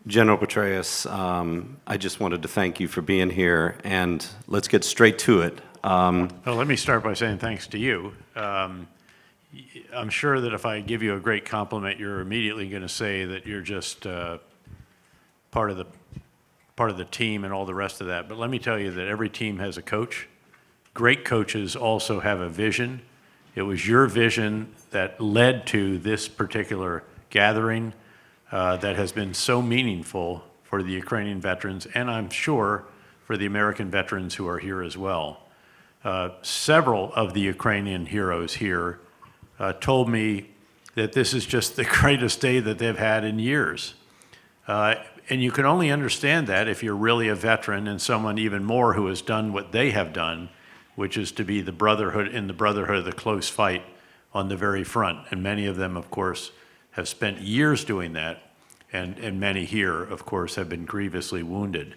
General Petraeus, I just wanted to thank you for being here, and let's get straight to it. Well, let me start by saying thanks to you. I'm sure that if I give you a great compliment, you're immediately going to say that you're just part of the team and all the rest of that. But let me tell you that every team has a coach. Great coaches also have a vision. It was your vision that led to this particular gathering that has been so meaningful for the Ukrainian veterans, and I'm sure for the American veterans who are here as well. Several of the Ukrainian heroes here told me that this is just the greatest day that they've had in years. And you can only understand that if you're really a veteran and someone even more who has done what they have done, which is to be the brotherhood of the close fight on the very front. And many of them, of course, have spent years doing that, and many here, of course, have been grievously wounded.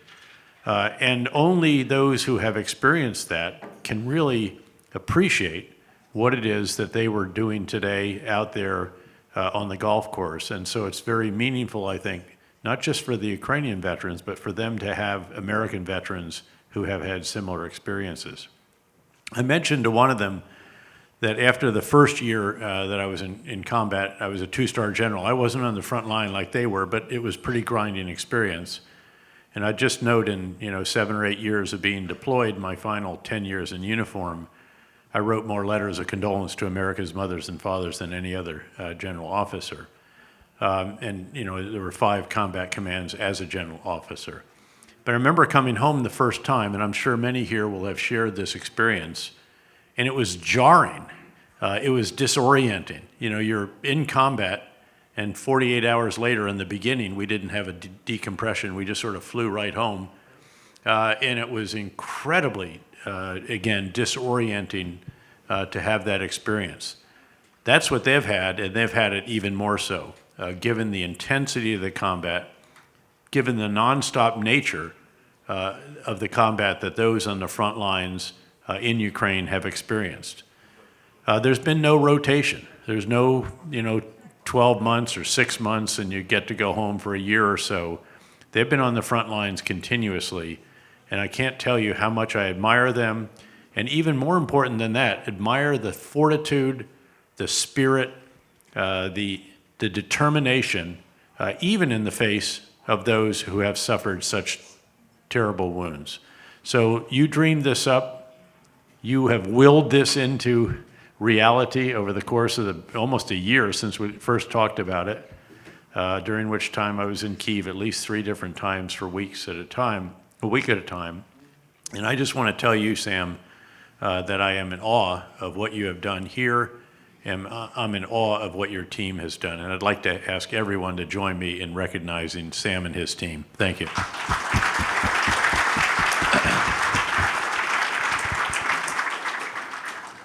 And only those who have experienced that can really appreciate what it is that they were doing today out there on the golf course. And so it's very meaningful, I think, not just for the Ukrainian veterans, but for them to have American veterans who have had similar experiences. I mentioned to one of them that after the first year that I was in combat, I was a two-star general. I wasn't on the front line like they were, but it was pretty grinding experience. And I just note in 7 or 8 years of being deployed, my final 10 years in uniform, I wrote more letters of condolence to America's mothers and fathers than any other general officer. And there were 5 combat commands as a general officer. But I remember coming home the first time, and I'm sure many here will have shared this experience, and it was jarring. It was disorienting. You're in combat, and 48 hours later in the beginning, we didn't have a decompression. We just sort of flew right home. And it was incredibly, again, disorienting to have that experience. That's what they've had, and they've had it even more so, given the intensity of the combat, given the nonstop nature of the combat that those on the front lines in Ukraine have experienced. There's been no rotation. There's no, 12 months or 6 months and you get to go home for a year or so. They've been on the front lines continuously, and I can't tell you how much I admire them, and even more important than that, admire the fortitude, the spirit, the determination, even in the face of those who have suffered such terrible wounds. So you dreamed this up. You have willed this into reality over the course of almost a year since we first talked about it, during which time I was in Kyiv at least 3 different times for weeks at a time, a week at a time. And I just want to tell you, Sam, that I am in awe of what you have done here, and I'm in awe of what your team has done. And I'd like to ask everyone to join me in recognizing Sam and his team. Thank you.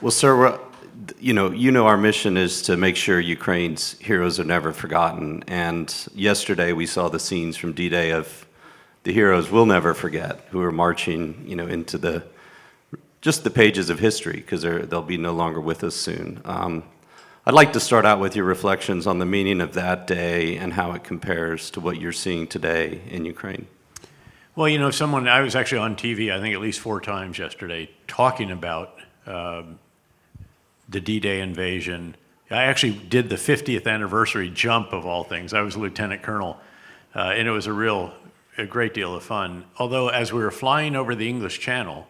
Well, sir, our mission is to make sure Ukraine's heroes are never forgotten. And yesterday we saw the scenes from D-Day of the heroes we'll never forget, who are marching, into the pages of history, because they'll be no longer with us soon. I'd like to start out with your reflections on the meaning of that day and how it compares to what you're seeing today in Ukraine. Well, I was actually on TV, I think at least 4 times yesterday, talking about the D-Day invasion. I actually did the 50th anniversary jump of all things. I was a lieutenant colonel, and it was a great deal of fun. Although as we were flying over the English Channel,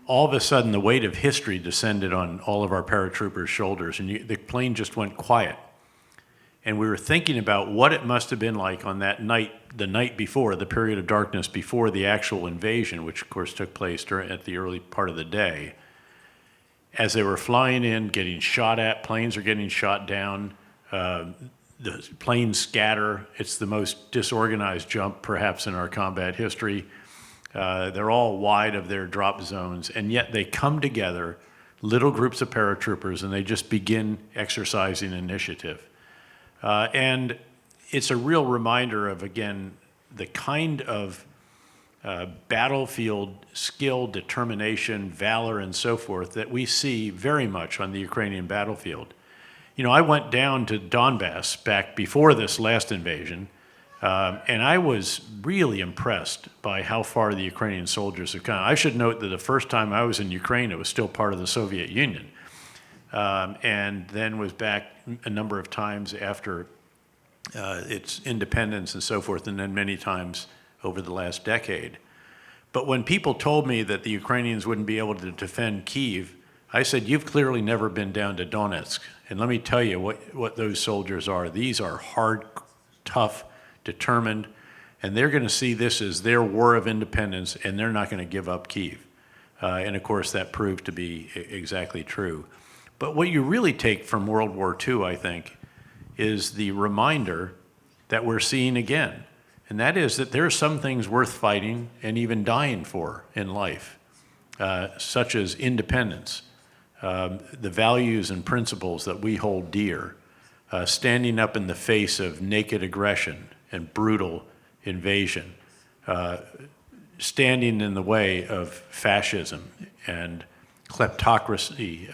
all of a sudden the weight of history descended on all of our paratroopers' shoulders, and the plane just went quiet. And we were thinking about what it must have been like on that night, the night before, the period of darkness before the actual invasion, which of course took place at the early part of the day. As they were flying in, getting shot at, planes are getting shot down, the planes scatter. It's the most disorganized jump perhaps in our combat history. They're all wide of their drop zones, and yet they come together, little groups of paratroopers, and they just begin exercising initiative. And it's a real reminder of, again, the kind of battlefield skill, determination, valor, and so forth that we see very much on the Ukrainian battlefield. I went down to Donbass back before this last invasion And I was really impressed by how far the Ukrainian soldiers have come. I should note that the first time I was in Ukraine, it was still part of the Soviet Union, and then was back a number of times after its independence and so forth, and then many times over the last decade. But when people told me that the Ukrainians wouldn't be able to defend Kyiv, I said, you've clearly never been down to Donetsk. And let me tell you what those soldiers are. These are hard, tough, determined, and they're going to see this as their war of independence, and they're not going to give up Kyiv. And of course, that proved to be exactly true. But what you really take from World War II, I think, is the reminder that we're seeing again. And that is that there are some things worth fighting and even dying for in life, such as independence, the values and principles that we hold dear, standing up in the face of naked aggression and brutal invasion, standing in the way of fascism and kleptocracy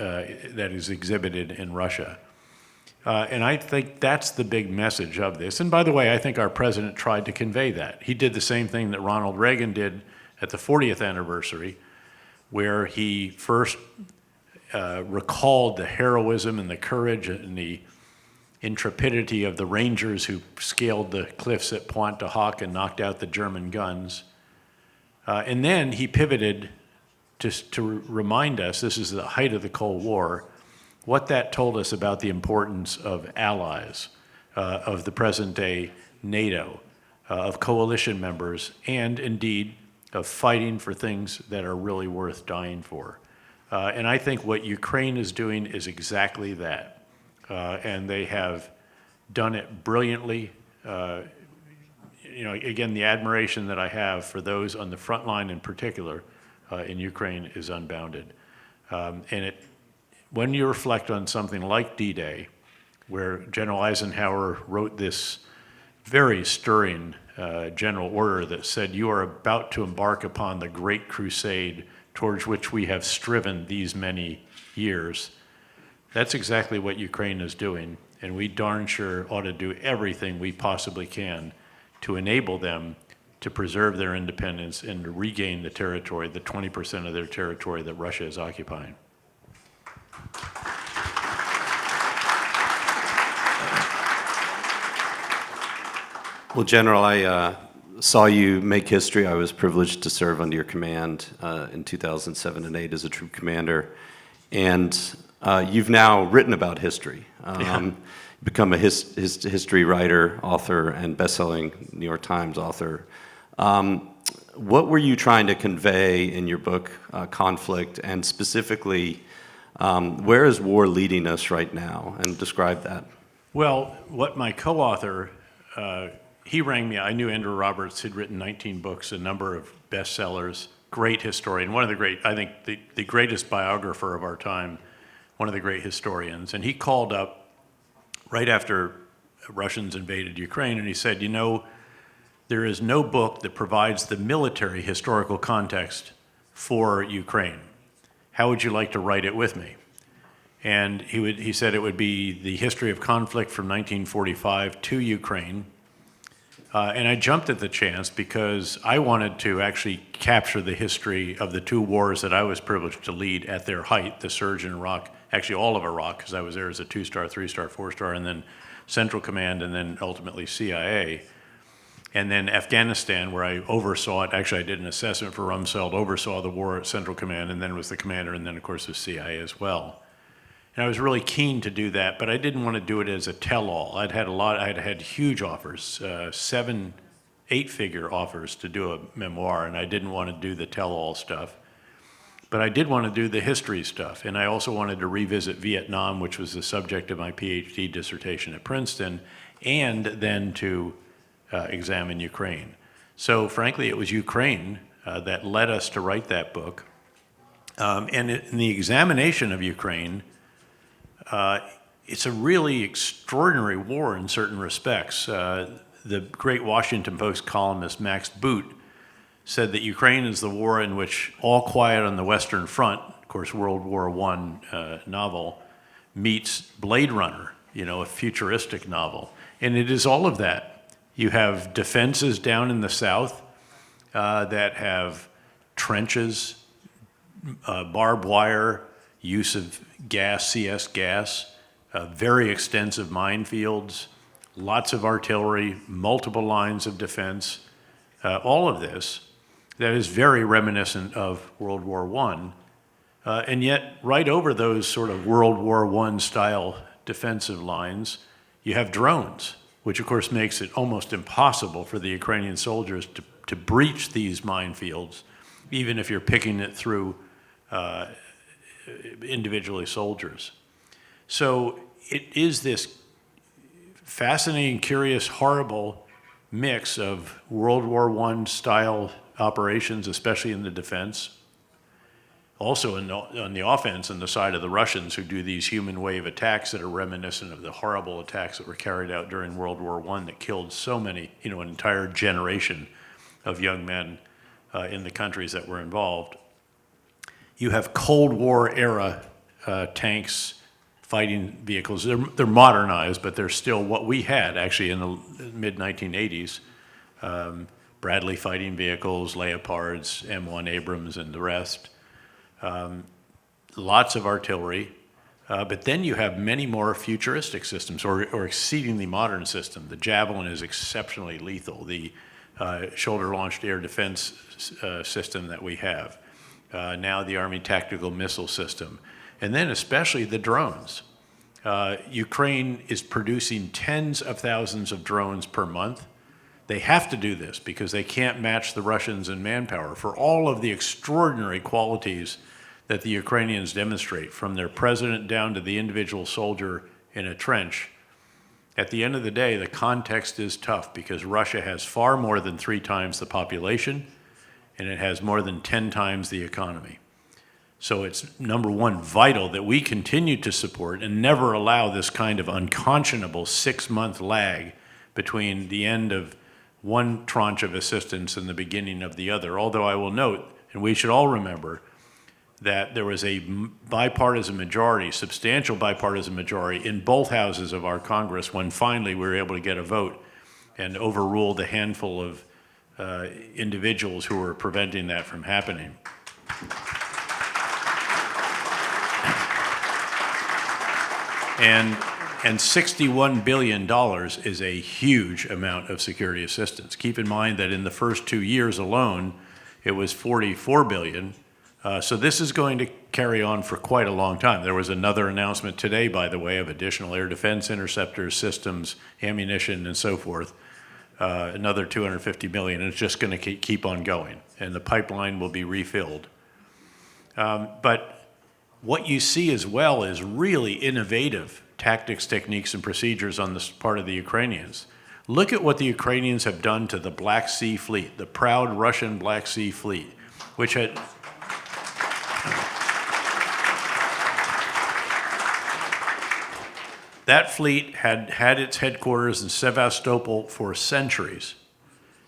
that is exhibited in Russia. And I think that's the big message of this. And by the way, I think our president tried to convey that. He did the same thing that Ronald Reagan did at the 40th anniversary, where he first recalled the heroism and the courage and the intrepidity of the Rangers who scaled the cliffs at Pointe du Hoc and knocked out the German guns. And then he pivoted to remind us, this is the height of the Cold War, what that told us about the importance of allies, of the present-day NATO, of coalition members, and indeed of fighting for things that are really worth dying for. And I think what Ukraine is doing is exactly that. And they have done it brilliantly. Again, the admiration that I have for those on the front line in particular in Ukraine is unbounded. When you reflect on something like D-Day, where General Eisenhower wrote this very stirring general order that said, you are about to embark upon the great crusade towards which we have striven these many years, that's exactly what Ukraine is doing, and we darn sure ought to do everything we possibly can to enable them to preserve their independence and to regain the territory, the 20% of their territory that Russia is occupying. Well, General, I saw you make history. I was privileged to serve under your command in 2007 and 8 as a troop commander. And you've now written about history. Become a history writer, author, and best-selling New York Times author. What were you trying to convey in your book, Conflict, and specifically, where is war leading us right now? And describe that. Well, what my co-author, he rang me. I knew Andrew Roberts had written 19 books, a number of bestsellers, great historian, one of the great, I think the greatest biographer of our time, one of the great historians. And he called up right after Russians invaded Ukraine, and he said, you know, there is no book that provides the military historical context for Ukraine. How would you like to write it with me? And he said it would be the history of conflict from 1945 to Ukraine. And I jumped at the chance because I wanted to actually capture the history of the two wars that I was privileged to lead at their height, the surge in Iraq, actually all of Iraq, because I was there as a 2-star, 3-star, 4-star, and then Central Command, and then ultimately CIA. And then Afghanistan, where I oversaw it. Actually, I did an assessment for Rumsfeld, oversaw the war at Central Command, and then was the commander, and then, of course, was CIA as well. And I was really keen to do that, but I didn't want to do it as a tell-all. I'd had huge offers, 7, 8-figure offers to do a memoir, and I didn't want to do the tell-all stuff. But I did want to do the history stuff, and I also wanted to revisit Vietnam, which was the subject of my PhD dissertation at Princeton, and then to examine Ukraine. So frankly, it was Ukraine that led us to write that book. And in the examination of Ukraine, it's a really extraordinary war in certain respects. The great Washington Post columnist Max Boot said that Ukraine is the war in which All Quiet on the Western Front, of course, World War I novel, meets Blade Runner, a futuristic novel. And it is all of that. You have defenses down in the south that have trenches, barbed wire, use of gas, CS gas, very extensive minefields, lots of artillery, multiple lines of defense, all of this that is very reminiscent of World War I. And yet, right over those sort of World War I style defensive lines, you have drones, which of course makes it almost impossible for the Ukrainian soldiers to breach these minefields, even if you're picking it through individually soldiers. So it is this fascinating, curious, horrible mix of World War I style operations, especially in the defense. Also on the offense, on the side of the Russians, who do these human wave attacks that are reminiscent of the horrible attacks that were carried out during World War I that killed so many, an entire generation of young men in the countries that were involved. You have Cold War era tanks, fighting vehicles. They're modernized, but they're still what we had actually in the mid-1980s. Bradley fighting vehicles, Leopards, M1 Abrams, and the rest. Lots of artillery, but then you have many more futuristic systems or exceedingly modern systems. The Javelin is exceptionally lethal. The shoulder-launched air defense system that we have. Now the Army Tactical Missile System. And then especially the drones. Ukraine is producing tens of thousands of drones per month. They have to do this because they can't match the Russians in manpower for all of the extraordinary qualities that the Ukrainians demonstrate, from their president down to the individual soldier in a trench. At the end of the day, the context is tough because Russia has far more than 3 times the population, and it has more than 10 times the economy. So it's, number one, vital that we continue to support and never allow this kind of unconscionable 6-month lag between the end of one tranche of assistance and the beginning of the other. Although I will note, and we should all remember, that there was a bipartisan majority, substantial bipartisan majority in both houses of our Congress when finally we were able to get a vote and overrule the handful of individuals who were preventing that from happening. And $61 billion is a huge amount of security assistance. Keep in mind that in the first 2 years alone, it was $44 billion. So this is going to carry on for quite a long time. There was another announcement today, by the way, of additional air defense interceptors, systems, ammunition, and so forth. Another $250 million, and it's just going to keep on going, and the pipeline will be refilled. But what you see as well is really innovative tactics, techniques, and procedures on the part of the Ukrainians. Look at what the Ukrainians have done to the Black Sea Fleet, the proud Russian Black Sea Fleet, which had... That fleet had its headquarters in Sevastopol for centuries,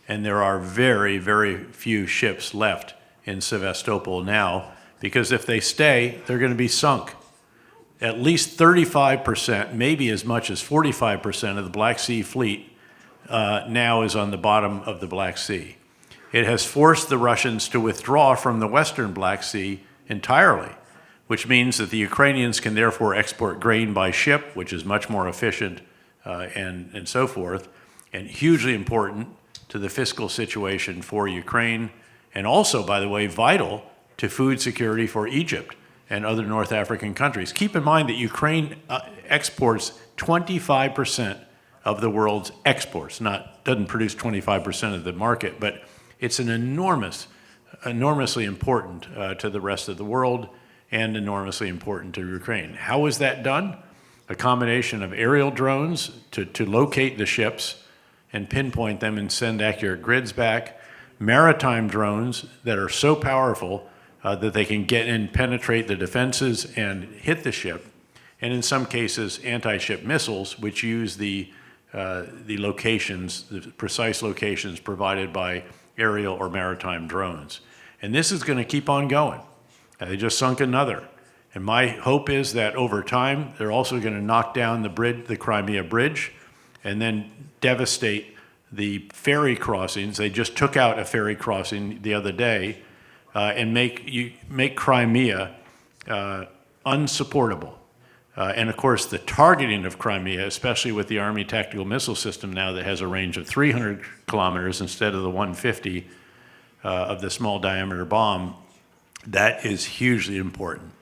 and there are very, very few ships left in Sevastopol now, because if they stay, they're going to be sunk. At least 35%, maybe as much as 45% of the Black Sea Fleet now is on the bottom of the Black Sea. It has forced the Russians to withdraw from the Western Black Sea entirely, which means that the Ukrainians can therefore export grain by ship, which is much more efficient and so forth, and hugely important to the fiscal situation for Ukraine, and also, by the way, vital to food security for Egypt and other North African countries. Keep in mind that Ukraine exports 25% of the world's exports, doesn't produce 25% of the market, but it's an enormously important to the rest of the world, and enormously important to Ukraine. How was that done? A combination of aerial drones to locate the ships and pinpoint them and send accurate grids back, maritime drones that are so powerful that they can get in, penetrate the defenses and hit the ship, and in some cases anti-ship missiles, which use the locations, the precise locations provided by aerial or maritime drones. And this is going to keep on going. They just sunk another. And my hope is that over time, they're also going to knock down the Crimea Bridge, and then devastate the ferry crossings. They just took out a ferry crossing the other day and make Crimea unsupportable. And of course, the targeting of Crimea, especially with the Army tactical missile system now that has a range of 300 kilometers instead of the 150 of the small diameter bomb, that is hugely important.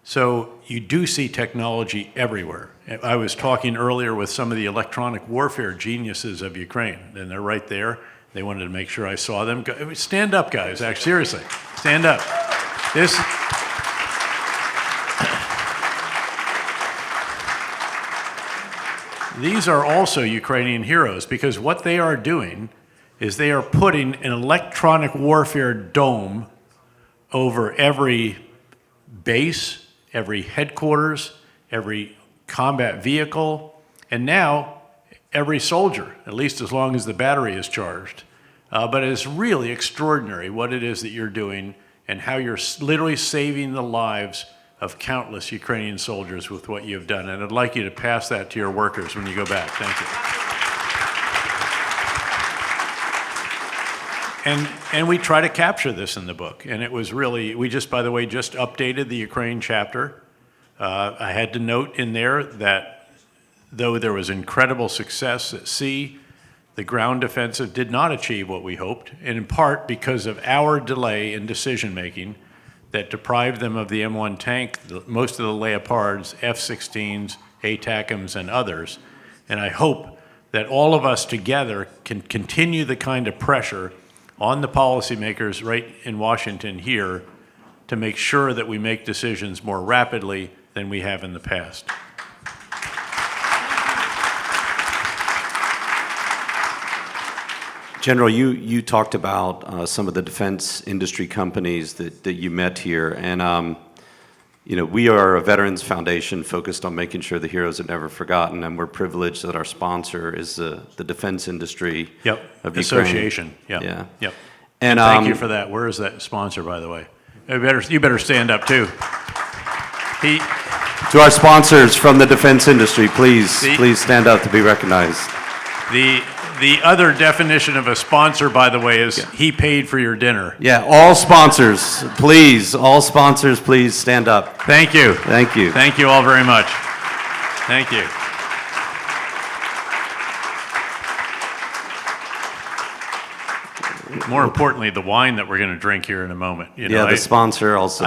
So you do see technology everywhere. I was talking earlier with some of the electronic warfare geniuses of Ukraine, and they're right there. They wanted to make sure I saw them. Stand up, guys. Actually, seriously, stand up. These are also Ukrainian heroes, because what they are doing is they are putting an electronic warfare dome over every base, every headquarters, every combat vehicle, and now every soldier, at least as long as the battery is charged. But it's really extraordinary what it is that you're doing and how you're literally saving the lives of countless Ukrainian soldiers with what you've done. And I'd like you to pass that to your workers when you go back. Thank you. And we try to capture this in the book. And it was really, we just, by the way, just updated the Ukraine chapter. I had to note in there that though there was incredible success at sea, the ground offensive did not achieve what we hoped, and in part because of our delay in decision-making that deprived them of the M1 tank, most of the Leopards, F-16s, ATACMs, and others. And I hope that all of us together can continue the kind of pressure on the policymakers right in Washington here to make sure that we make decisions more rapidly than we have in the past. General, you talked about some of the defense industry companies that you met here, and we are a Veterans Foundation focused on making sure the heroes are never forgotten, and we're privileged that our sponsor is the defense industry of Ukraine. Association. Yeah. Yep. And thank you for that. Where is that sponsor, by the way? You better stand up too. To our sponsors from the defense industry, please stand up to be recognized. The other definition of a sponsor, by the way, is he paid for your dinner. Yeah, all sponsors, please stand up. Thank you. Thank you. Thank you all very much. Thank you. More importantly, the wine that we're going to drink here in a moment. The sponsor also.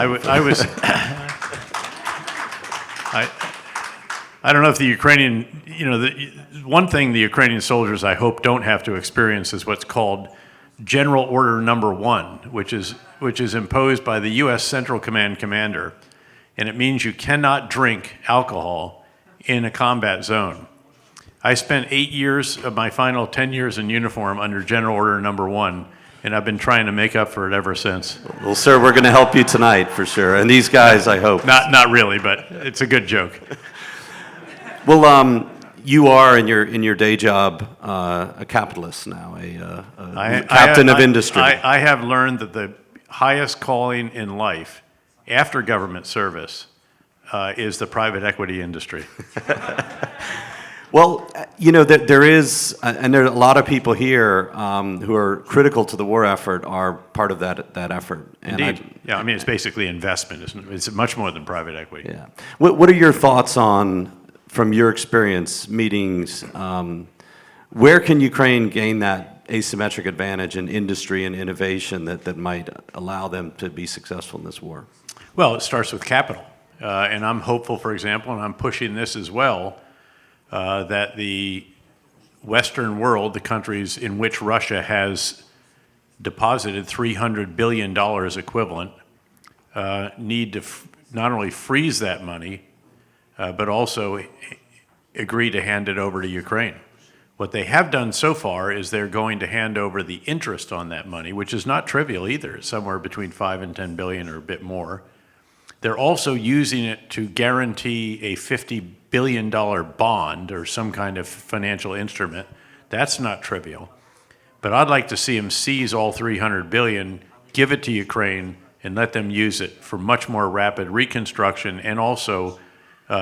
I don't know if the Ukrainian, one thing the Ukrainian soldiers, I hope, don't have to experience is what's called General Order Number 1, which is imposed by the U.S. Central Command Commander, and it means you cannot drink alcohol in a combat zone. I spent 8 years of my final 10 years in uniform under General Order Number 1, and I've been trying to make up for it ever since. Well, sir, we're going to help you tonight for sure, and these guys, I hope. Not really, but it's a good joke. Well, you are in your day job a capitalist now, a captain of industry. I have learned that the highest calling in life after government service is the private equity industry. Well, there is, and there are a lot of people here who are critical to the war effort are part of that effort. And Indeed. It's basically investment, isn't it? It's much more than private equity. Yeah. What are your thoughts on, from your experience, meetings, where can Ukraine gain that asymmetric advantage in industry and innovation that might allow them to be successful in this war? Well, it starts with capital. And I'm hopeful, for example, and I'm pushing this as well, that the Western world, the countries in which Russia has deposited $300 billion equivalent, need to not only freeze that money, but also agree to hand it over to Ukraine. What they have done so far is they're going to hand over the interest on that money, which is not trivial either. It's somewhere between 5 and 10 billion or a bit more. They're also using it to guarantee a $50 billion bond or some kind of financial instrument. That's not trivial. But I'd like to see them seize all 300 billion, give it to Ukraine, and let them use it for much more rapid reconstruction and also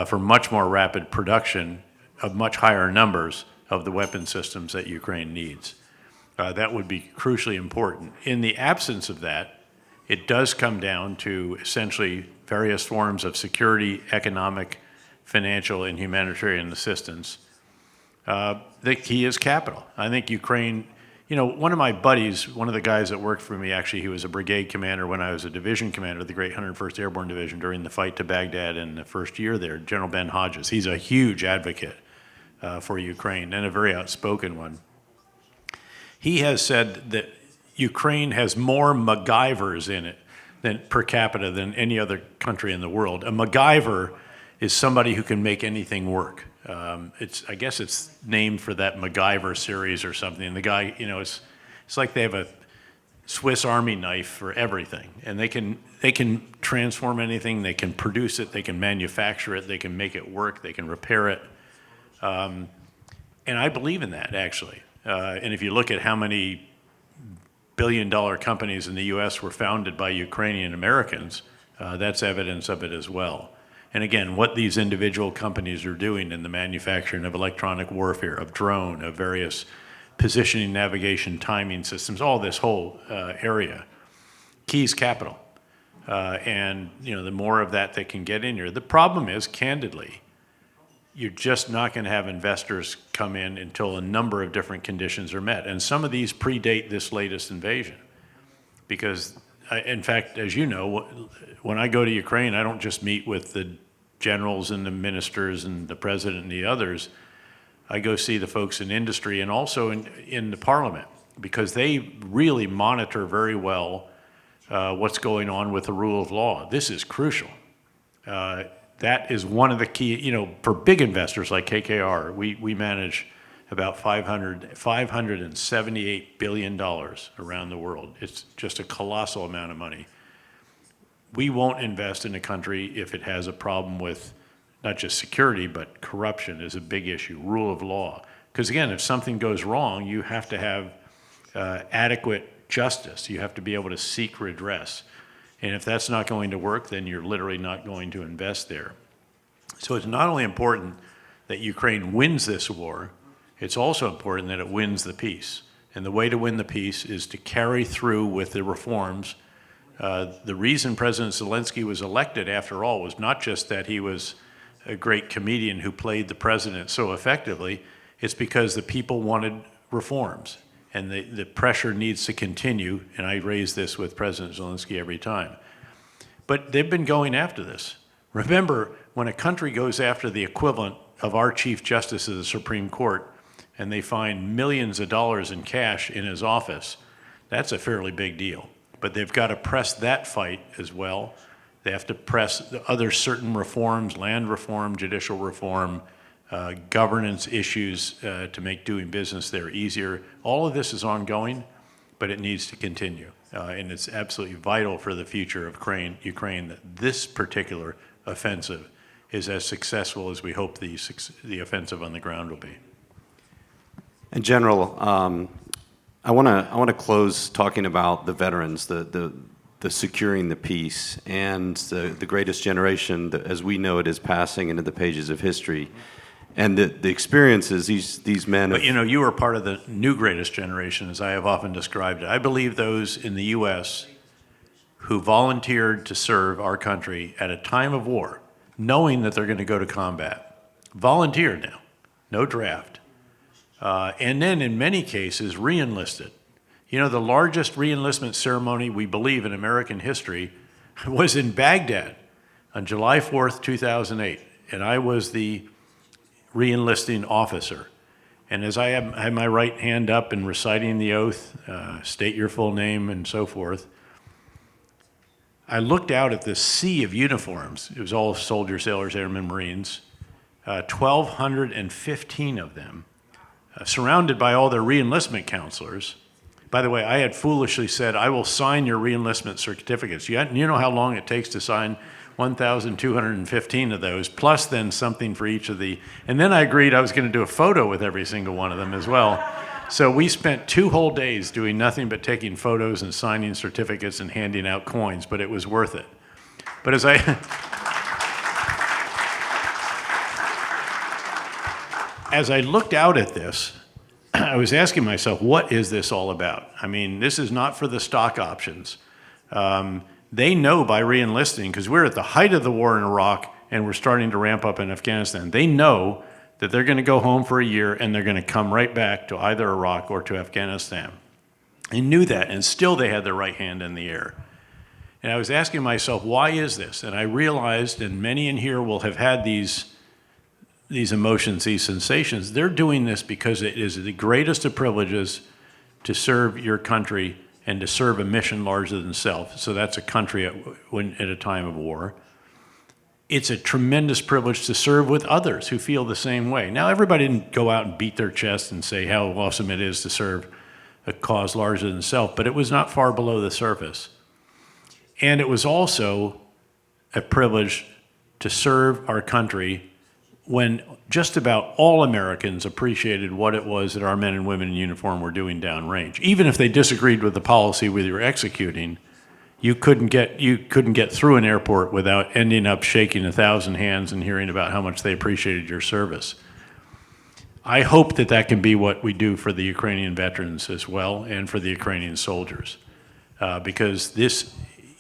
for much more rapid production of much higher numbers of the weapon systems that Ukraine needs. That would be crucially important. In the absence of that, it does come down to essentially various forms of security, economic, financial, and humanitarian assistance. The key is capital. I think Ukraine, one of my buddies, one of the guys that worked for me, actually, he was a brigade commander when I was a division commander of the Great 101st Airborne Division during the fight to Baghdad in the first year there, General Ben Hodges. He's a huge advocate for Ukraine and a very outspoken one. He has said that Ukraine has more MacGyvers in it per capita than any other country in the world. A MacGyver is somebody who can make anything work. I guess it's named for that MacGyver series or something. And the guy, it's like they have a Swiss Army knife for everything, and they can transform anything. They can produce it. They can manufacture it. They can make it work. They can repair it. And I believe in that, actually. And if you look at how many billion-dollar companies in the U.S. were founded by Ukrainian Americans, that's evidence of it as well. And again, what these individual companies are doing in the manufacturing of electronic warfare, of drone, of various positioning, navigation, timing systems, all this whole area. Key's capital. And the more of that they can get in here. The problem is, candidly, you're just not going to have investors come in until a number of different conditions are met. And some of these predate this latest invasion. Because, in fact, as you know, when I go to Ukraine, I don't just meet with the generals and the ministers and the president and the others. I go see the folks in industry and also in the parliament, because they really monitor very well what's going on with the rule of law. This is crucial. That is one of the key, for big investors like KKR, we manage about $578 billion around the world. It's just a colossal amount of money. We won't invest in a country if it has a problem with not just security, but corruption is a big issue, rule of law. Because again, if something goes wrong, you have to have adequate justice. You have to be able to seek redress. And if that's not going to work, then you're literally not going to invest there. So it's not only important that Ukraine wins this war, it's also important that it wins the peace. And the way to win the peace is to carry through with the reforms. The reason President Zelensky was elected, after all, was not just that he was a great comedian who played the president so effectively. It's because the people wanted reforms. And the pressure needs to continue, and I raise this with President Zelensky every time. But they've been going after this. Remember, when a country goes after the equivalent of our Chief Justice of the Supreme Court, and they find millions of dollars in cash in his office, that's a fairly big deal. But they've got to press that fight as well. They have to press the other certain reforms, land reform, judicial reform, governance issues to make doing business there easier. All of this is ongoing, but it needs to continue. And it's absolutely vital for the future of Ukraine that this particular offensive is as successful as we hope the offensive on the ground will be. And General, I want to close talking about the veterans, the securing the peace, and the greatest generation, that, as we know it, is passing into the pages of history. And the experiences these men. But you are part of the new greatest generation, as I have often described it. I believe those in the U.S. who volunteered to serve our country at a time of war, knowing that they're going to go to combat, volunteered now, no draft, and then in many cases re-enlisted. The largest re-enlistment ceremony we believe in American history was in Baghdad on July 4th, 2008, and I was the re-enlisting officer. And as I had my right hand up and reciting the oath, state your full name and so forth, I looked out at this sea of uniforms. It was all soldiers, sailors, airmen, Marines, 1,215 of them, surrounded by all their re-enlistment counselors. By the way, I had foolishly said, I will sign your re-enlistment certificates. You know how long it takes to sign 1,215 of those, plus then something for each of the, and then I agreed I was going to do a photo with every single one of them as well. So we spent 2 whole days doing nothing but taking photos and signing certificates and handing out coins, but it was worth it. But as I looked out at this, I was asking myself, what is this all about? I mean, this is not for the stock options. They know by re-enlisting, because we're at the height of the war in Iraq and we're starting to ramp up in Afghanistan. They know that they're going to go home for a year and they're going to come right back to either Iraq or to Afghanistan. They knew that, and still they had their right hand in the air. And I was asking myself, why is this? And I realized, and many in here will have had these emotions, these sensations, they're doing this because it is the greatest of privileges to serve your country and to serve a mission larger than self. So that's a country at a time of war. It's a tremendous privilege to serve with others who feel the same way. Now, everybody didn't go out and beat their chest and say how awesome it is to serve a cause larger than self, but it was not far below the surface. And it was also a privilege to serve our country when just about all Americans appreciated what it was that our men and women in uniform were doing downrange. Even if they disagreed with the policy we were executing, you couldn't get through an airport without ending up shaking 1,000 hands and hearing about how much they appreciated your service. I hope that that can be what we do for the Ukrainian veterans as well, and for the Ukrainian soldiers, because this,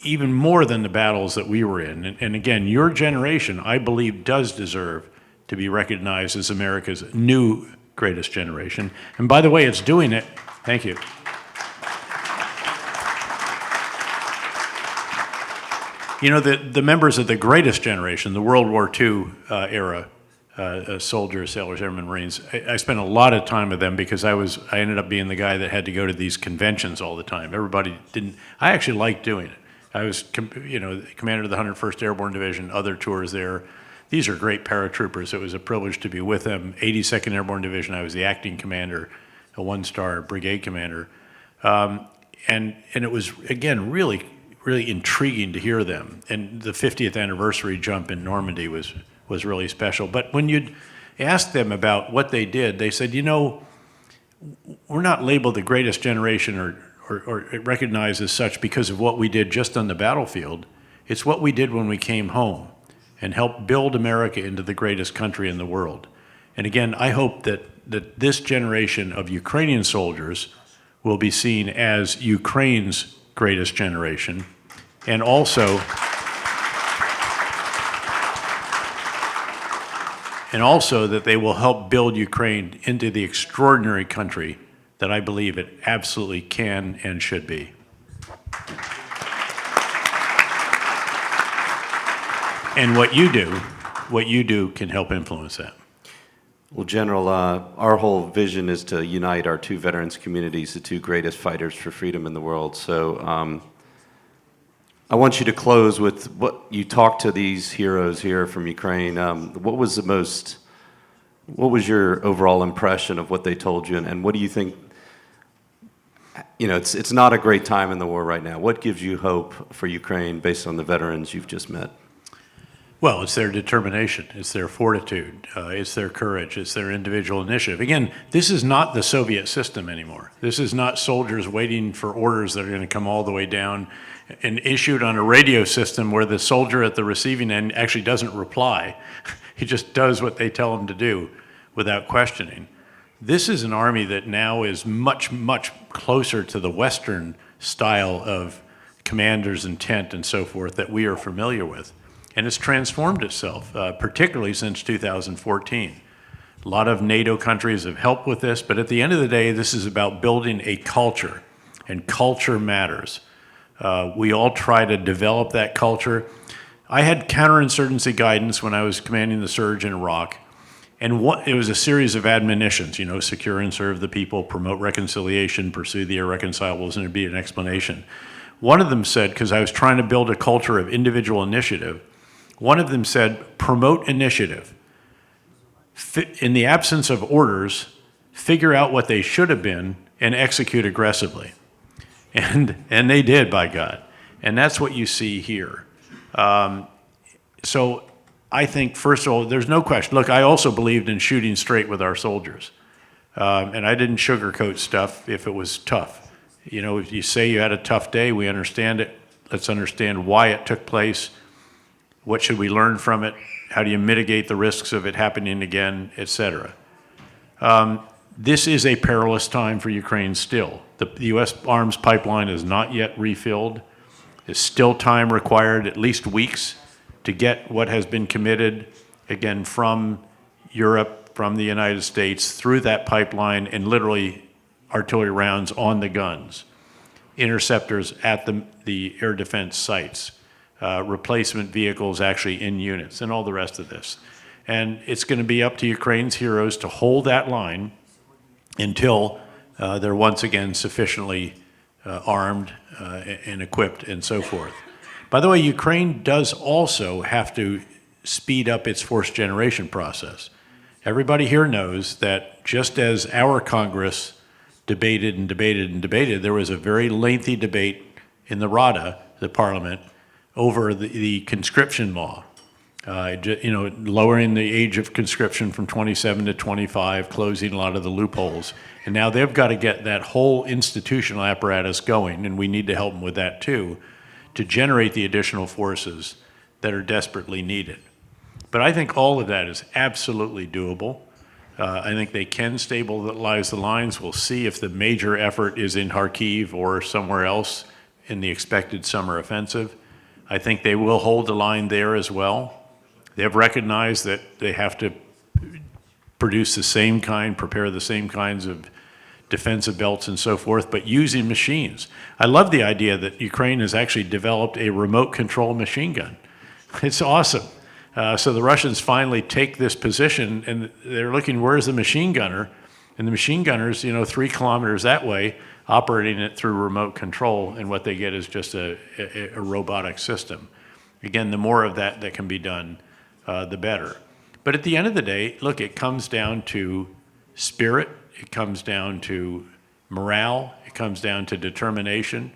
even more than the battles that we were in, and again, your generation, I believe, does deserve to be recognized as America's new greatest generation. And by the way, it's doing it. Thank you. You know, the members of the greatest generation, the World War II era soldiers, sailors, airmen, Marines, I spent a lot of time with them because I ended up being the guy that had to go to these conventions all the time. Everybody didn't. I actually liked doing it. I was, commander of the 101st Airborne Division, other tours there. These are great paratroopers. It was a privilege to be with them. 82nd Airborne Division, I was the acting commander, a one-star brigade commander. And it was, again, really intriguing to hear them. And the 50th anniversary jump in Normandy was really special. But when you'd ask them about what they did, they said, we're not labeled the greatest generation or recognized as such because of what we did just on the battlefield. It's what we did when we came home and helped build America into the greatest country in the world. And again, I hope that this generation of Ukrainian soldiers will be seen as Ukraine's greatest generation, and also that they will help build Ukraine into the extraordinary country that I believe it absolutely can and should be. And what you do can help influence that. Well, General, our whole vision is to unite our two veterans communities, the two greatest fighters for freedom in the world. So I want you to close with what you talked to these heroes here from Ukraine. What was your overall impression of what they told you, and what do you think? It's not a great time in the war right now. What gives you hope for Ukraine based on the veterans you've just met? Well, it's their determination, it's their fortitude, it's their courage, it's their individual initiative. Again, this is not the Soviet system anymore. This is not soldiers waiting for orders that are going to come all the way down and issued on a radio system where the soldier at the receiving end actually doesn't reply. He just does what they tell him to do without questioning. This is an army that now is much, much closer to the Western style of commander's intent and so forth that we are familiar with. And it's transformed itself, particularly since 2014. A lot of NATO countries have helped with this, but at the end of the day, this is about building a culture, and culture matters. We all try to develop that culture. I had counterinsurgency guidance when I was commanding the surge in Iraq, and it was a series of admonitions, secure and serve the people, promote reconciliation, pursue the irreconcilables, and there'd be an explanation. One of them said, because I was trying to build a culture of individual initiative, one of them said, promote initiative. In the absence of orders, figure out what they should have been and execute aggressively. And they did, by God. And that's what you see here. So I think, first of all, there's no question. Look, I also believed in shooting straight with our soldiers. And I didn't sugarcoat stuff if it was tough. If you say you had a tough day, we understand it. Let's understand why it took place. What should we learn from it? How do you mitigate the risks of it happening again, et cetera? This is a perilous time for Ukraine still. The U.S. arms pipeline is not yet refilled. There's still time required, at least weeks, to get what has been committed, again, from Europe, from the United States, through that pipeline, and literally artillery rounds on the guns, interceptors at the air defense sites, replacement vehicles actually in units, and all the rest of this. And it's going to be up to Ukraine's heroes to hold that line until they're once again sufficiently armed and equipped and so forth. By the way, Ukraine does also have to speed up its force generation process. Everybody here knows that just as our Congress debated and debated and debated, there was a very lengthy debate in the Rada, the parliament, over the conscription law. Lowering the age of conscription from 27 to 25, closing a lot of the loopholes. And now they've got to get that whole institutional apparatus going, and we need to help them with that too, to generate the additional forces that are desperately needed. But I think all of that is absolutely doable. I think they can stabilize the lines. We'll see if the major effort is in Kharkiv or somewhere else in the expected summer offensive. I think they will hold the line there as well. They've recognized that they have to produce the same kind, prepare the same kinds of defensive belts and so forth, but using machines. I love the idea that Ukraine has actually developed a remote control machine gun. It's awesome. So the Russians finally take this position, and they're looking, where's the machine gunner? And the machine gunner's, 3 kilometers that way, operating it through remote control, and what they get is just a robotic system. Again, the more of that can be done, the better. But at the end of the day, look, it comes down to spirit, it comes down to morale, it comes down to determination,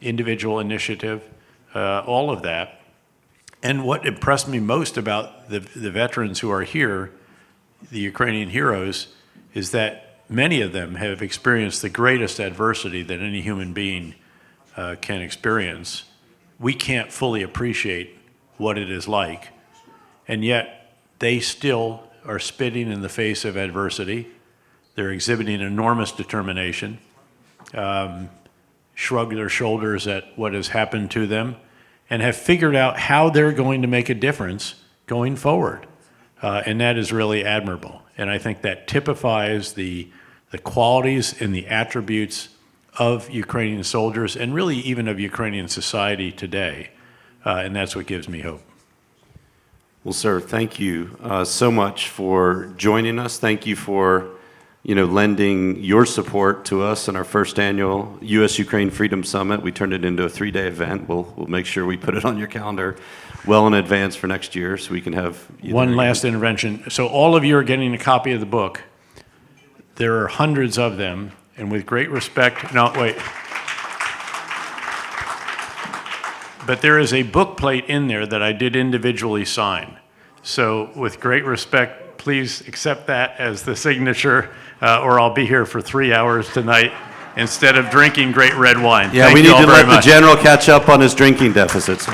individual initiative, all of that. And what impressed me most about the veterans who are here, the Ukrainian heroes, is that many of them have experienced the greatest adversity that any human being can experience. We can't fully appreciate what it is like, and yet they still are spitting in the face of adversity. They're exhibiting enormous determination, shrug their shoulders at what has happened to them, and have figured out how they're going to make a difference going forward. And that is really admirable. And I think that typifies the qualities and the attributes of Ukrainian soldiers, and really even of Ukrainian society today. And that's what gives me hope. Well, sir, thank you so much for joining us. Thank you for lending your support to us in our first annual U.S.-Ukraine Freedom Summit. We turned it into a 3-day event. We'll make sure we put it on your calendar well in advance for next year so we can have... One last intervention. So all of you are getting a copy of the book. There are hundreds of them, and with great respect... No, wait. But there is a book plate in there that I did individually sign. So with great respect, please accept that as the signature, or I'll be here for 3 hours tonight instead of drinking great red wine. Yeah, Thank we need you all to very let the much. general catch up on his drinking deficits.